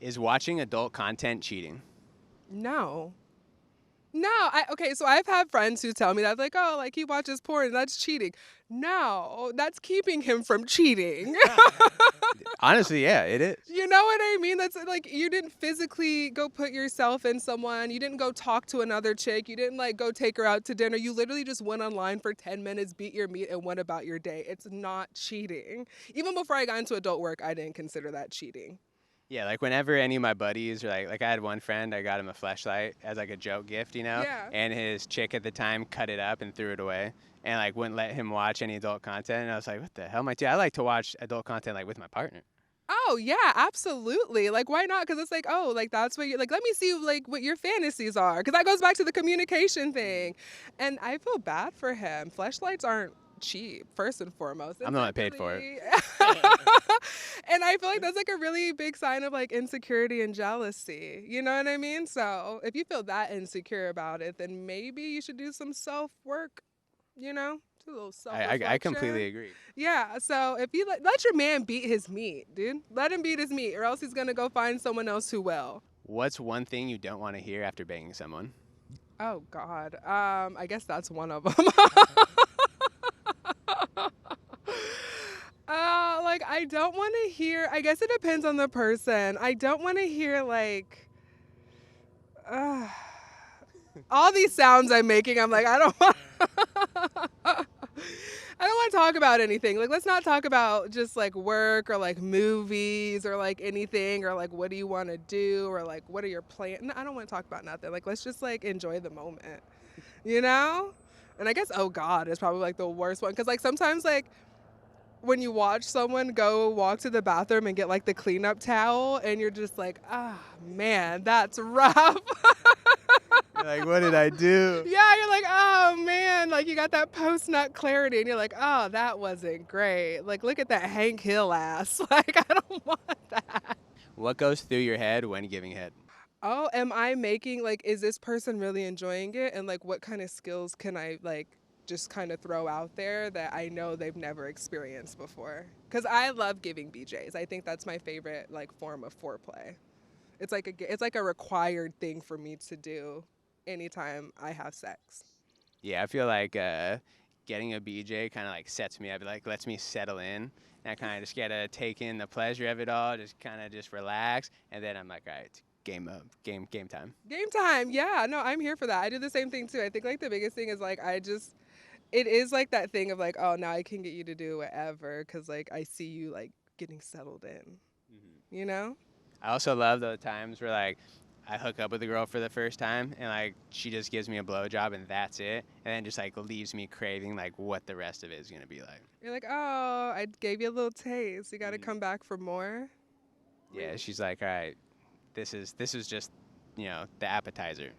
Is watching adult content cheating? No. No, okay, so I've had friends who tell me that, like, oh, like he watches porn, that's cheating. No, that's keeping him from cheating. Honestly, yeah, it is. You know what I mean? That's like you didn't physically go put yourself in someone. You didn't go talk to another chick. You didn't like go take her out to dinner. You literally just went online for 10 minutes, beat your meat, and went about your day. It's not cheating. Even before I got into adult work, I didn't consider that cheating. Yeah, like whenever any of my buddies are like I had one friend, I got him a flashlight as like a joke gift, Yeah. and his chick at the time cut it up and threw it away and like wouldn't let him watch any adult content. And I was like, what the hell am I doing? I like to watch adult content like with my partner. Oh yeah, absolutely. Like why not? Because it's like, oh, like that's what you're like. Let me see like what your fantasies are. Because that goes back to the communication thing, and I feel bad for him. Fleshlights aren't cheap, first and foremost. I'm And the one that paid for it. and I feel like that's like a really big sign of like insecurity and jealousy. You know what I mean? So if you feel that insecure about it, then maybe you should do some self work. You know, do a little self I reflection. completely agree. Yeah, so if you let your man beat his meat, dude. Let him beat his meat, or else he's gonna go find someone else who will. What's one thing you don't want to hear after banging someone? Oh God, I guess that's one of them. Like I don't want to hear. I guess it depends on the person. I don't want to hear like, uh, all these sounds I'm making. I'm like, I don't want. I don't want to talk about anything. Like, let's not talk about just like work or like movies or like anything or like what do you want to do or like what are your plans. No, I don't want to talk about nothing. Like, let's just like enjoy the moment, you know? And I guess, oh God, is probably like the worst one. Cause like sometimes, like, when you watch someone go walk to the bathroom and get like the cleanup towel and you're just like, ah, man, that's rough. You're like, what did I do? Yeah, you're like, oh man, like you got that post nut clarity, and you're like, oh, that wasn't great. Like, look at that Hank Hill ass. Like, I don't want that. What goes through your head when giving head? Oh, am I making like, is this person really enjoying it? And like, what kind of skills can I like just kind of throw out there that I know they've never experienced before? Because I love giving BJs. I think that's my favorite like form of foreplay. It's like a required thing for me to do anytime I have sex. Yeah, I feel like getting a BJ kind of like sets me up, like lets me settle in. And I kind of just get to take in the pleasure of it all, just kind of just relax. And then I'm like, all right, game time. Game time. Yeah, no, I'm here for that. I do the same thing too. I think like the biggest thing is like it is like that thing of like, oh, now I can get you to do whatever because like I see you like getting settled in, you know? I also love the times where like I hook up with a girl for the first time and like she just gives me a blowjob and that's it, and then just like leaves me craving like what the rest of it is gonna be like. You're like, oh, I gave you a little taste. You got to come back for more. Yeah, she's like, all right, this is just the appetizer.